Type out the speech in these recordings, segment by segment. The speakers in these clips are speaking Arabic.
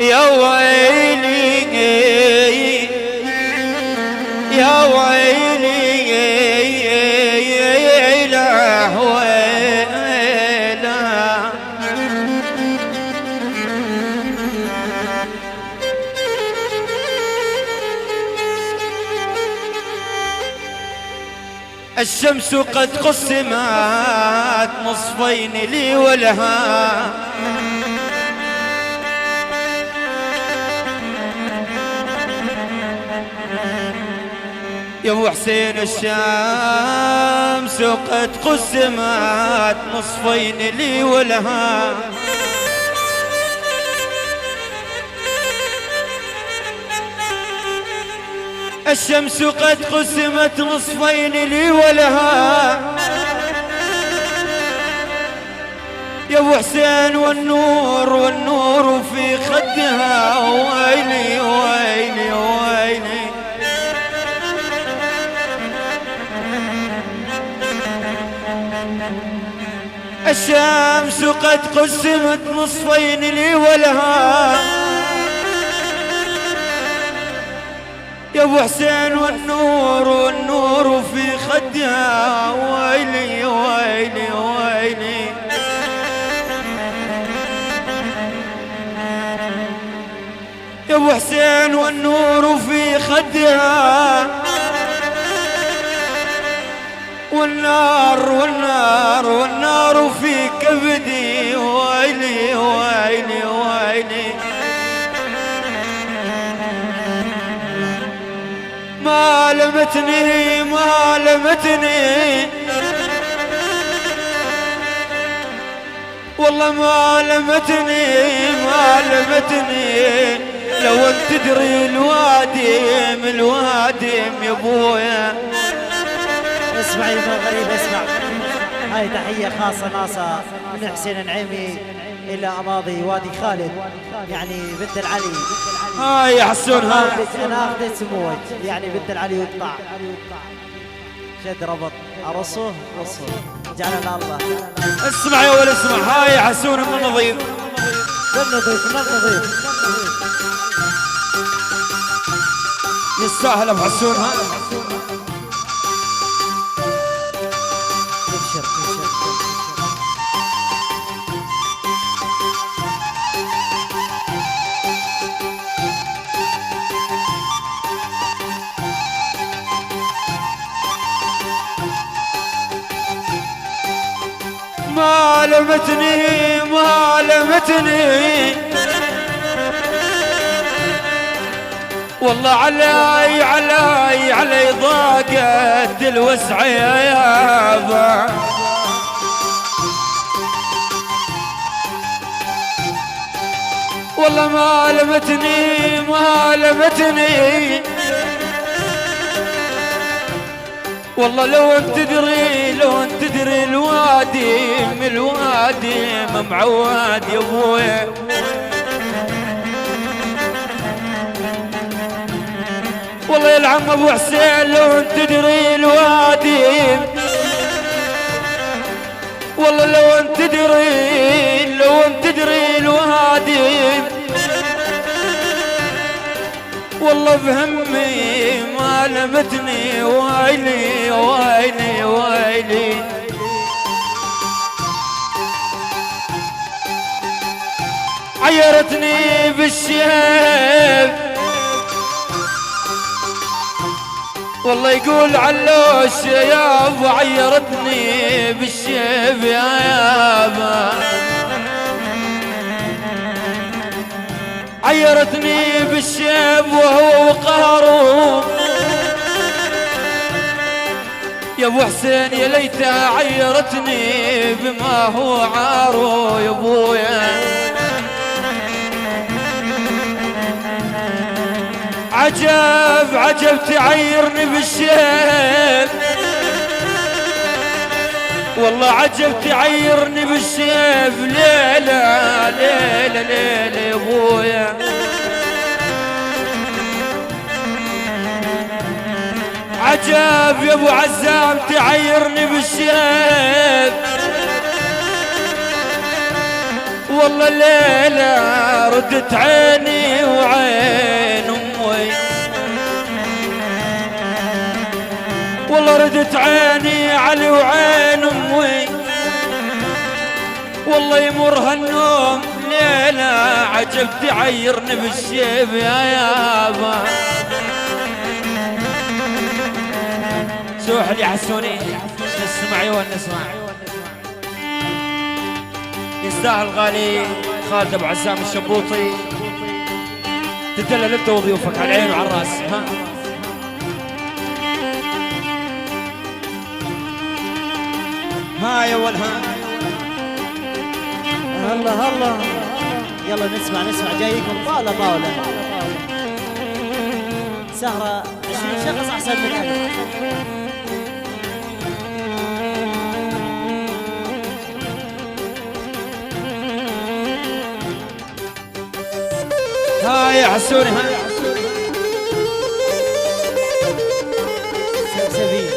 يا ويلي يا ويلي لا ويلا. الشمس قد قسمت نصفين لي ولها، يا ابو حسين الشمس قد قسمت نصفين لي ولها، الشمس قد قسمت نصفين لي ولها، يا ابو حسين والنور في خدها، ويلي ويلي ويلي. الشمس قد قسمت نصفين لي ولها، يا ابو حسين والنور في خدها، ويلي ويلي ويلي. يا ابو حسين والنور في خدها، والنار في كبدي، ويلي ويلي ويلي. ما لمتني والله ما لمتني لو انت تدري الوادم يا ابويا. اسمع يا غريب، اسمع، هاي تحية خاصة ناصة من حسين النعيمي إلى أماضي وادي خالد، يعني بنت العلي. هاي يا حسون، هاي أنا أخذت سموت، يعني بنت العلي يقطع شد ربط أرصه جعلنا الله. اسمع يا ولد اسمع، هاي يا حسون من النظيف، من النظيف يستاهل ابو حسون. هاي ما لمتني والله علي ضاقت الوسعة يا يابا. والله ما لمتني والله لو انت تدري الوادي معود يا ابويا. والله يا العم ابو حسين لو انت تدري الوادي، والله لو انت تدري الوادي، والله بهمي ما لمتني، ويلي ويلي ويلي. عيرتني بالشيب والله يقول علوش يا ابو، عيرتني بالشيب يا يابا، عيرتني بالشيب وهو وقهره، يا ابو حسين يا ليتها عيرتني بما هو عاره يا ابويا. عجب تعيرني بالشيب، والله عجب تعيرني بالشيب، ليلة ليلة ليلة يا ابويا. عجب يا ابو عزام تعيرني بالشيب، والله الليلة ردت عيني وعين أمي، والله ردت عيني علي وعين أمي، والله يمر هالنوم ليلة عجب تعيرني بالشيب يا يابا. سوح لي حسوني نسمع يوان نسمع. يستاهل غالي خالد ابو عزام الشبوطي، تدلل انت وضيوفك على العين وعلى الراس. ها يا ولها الله الله. يلا نسمع جايكم طاولة سهرة 20 شخص أحسن من ألف. هاي يا حسوني سبسبين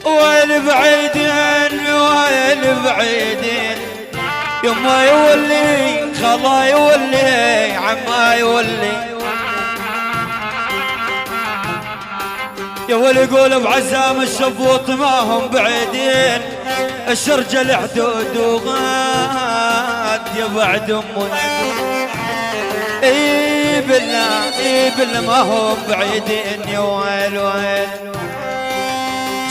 ويل بعيدين ويل بعيدين، يما يولي خلا يولي عما يولي، يا ولي قول بعزام الشبوط ما هم بعيدين، الشرجة الحدود وغاد يا بعد امي. اي بالله ما هم بعيدين يا ويل ويل.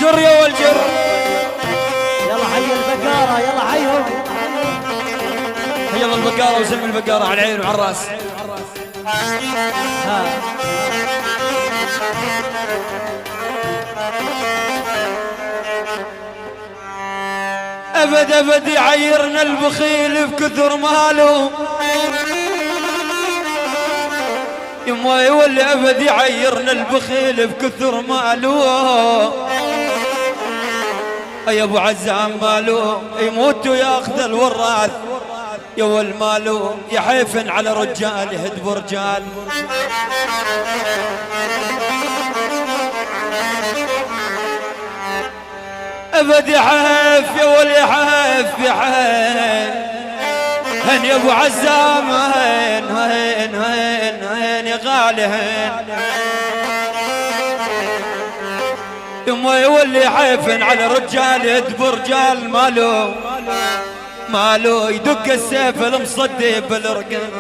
جر يا والجر يلا حي البقارة يلا حيهم. يلا البقارة وزلم البقارة على العين وعلى الراس. أبد يعيرنا البخيل بكثر ماله، يما يولي أبد يعيرنا البخيل بكثر ماله، يا ابو عزام ماله يموت وياخذ الوراث، يا والمالو يحيفن على رجال يهدب رجال. ابد يحيف يا ولي يحيف هن يا ابو عزام هن يا غالي هن يما يولي حيفن على رجال يدب رجال مالو يدق السيف المصدي بالرقاب،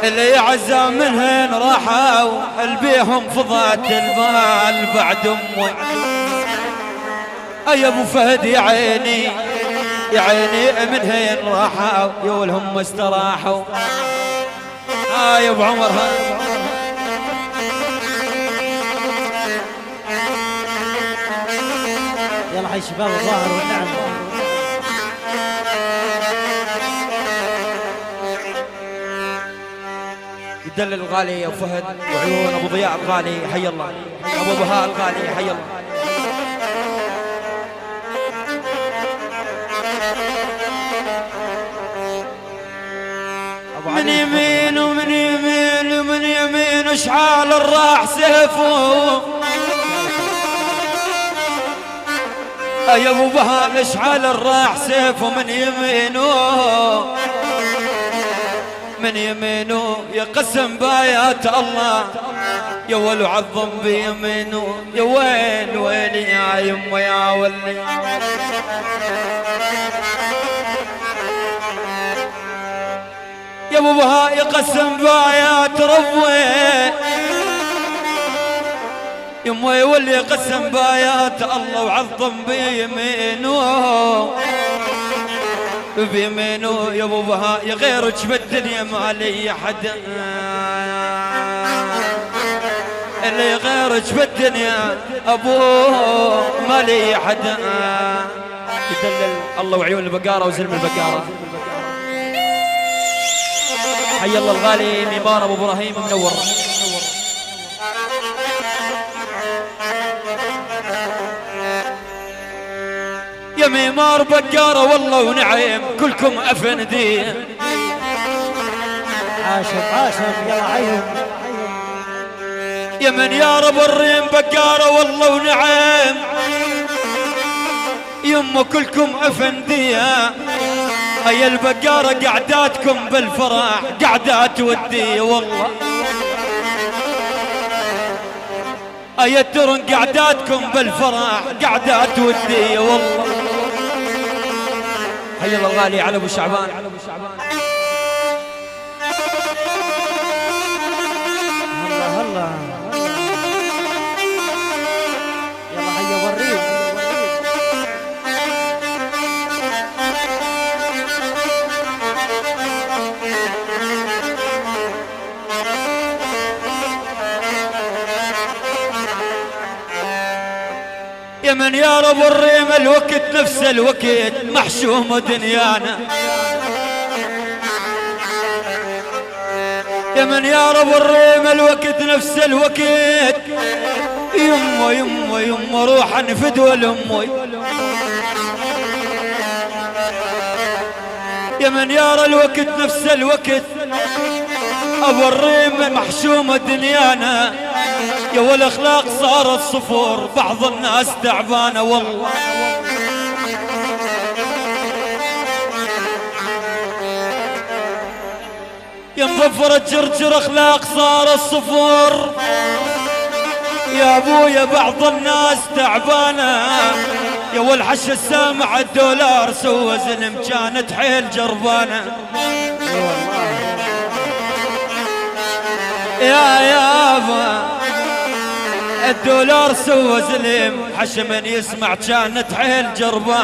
اللي يعزم منهن راحوا البيهم فضات المال بعد امي. يا ابو فهد يا عيني منهن راحوا يولهم استراحوا. يا ابو عمر يلا حي شباب الظاهر والنعم. يدلل الغالي يا فهد وعيون ابو ضياء الغالي حي الله، ابو بهاء الغالي حي الله. من يمين ومن يمين ومن يمين اشعال الراح سيفه، يا ابو بهاء اشعال الراح سيفه من يمينه يقسم بايات الله، يا ولو عظم بيمينه يا ويل يا يما يا ولي. يا ابو بهاء يقسم بايات ربي، يما يولي يقسم بايات الله وعظم بيمينه يا ابو بهاء يا غيرك بالدنيا ما لي حد، اللي غيرك بالدنيا ابوه ما لي حد. يدلل الله وعيون البقاره وزلم البقاره. حي الله الغالي ميمار ابو ابراهيم منور. يا ميمار بقاره والله ونعيم كلكم افندي. عاشم يلا عيهم. يا من يا رب الريم بقاره والله ونعيم، يمه كلكم افندية، هيا البقارة قعداتكم بالفرح قعدات ودية والله، هيا الترن قعداتكم بالفرح قعدات ودية والله. حي الله الغالي على ابو شعبان. هلا هلا يلا هيا وريهم. يا من يا رب الريم الوقت نفس الوقت محشوم دنيانا، يا من يا رب الريم الوقت نفس الوقت، يمه يمه يمه روح انفدوى لامي، يا من يرى الوقت نفس الوقت ابو الريم محشومة دنيانا، يا والاخلاق صارت صفور بعض الناس تعبانة والله. يا مظفر الجرجر اخلاق صارت صفور، يا ابويا بعض الناس تعبانة، يا والحش السامع الدولار سوى زلم كانت حيل جربانة. يا يابا الدولار سوى زلم حش من يسمع كانت حيل جربانة.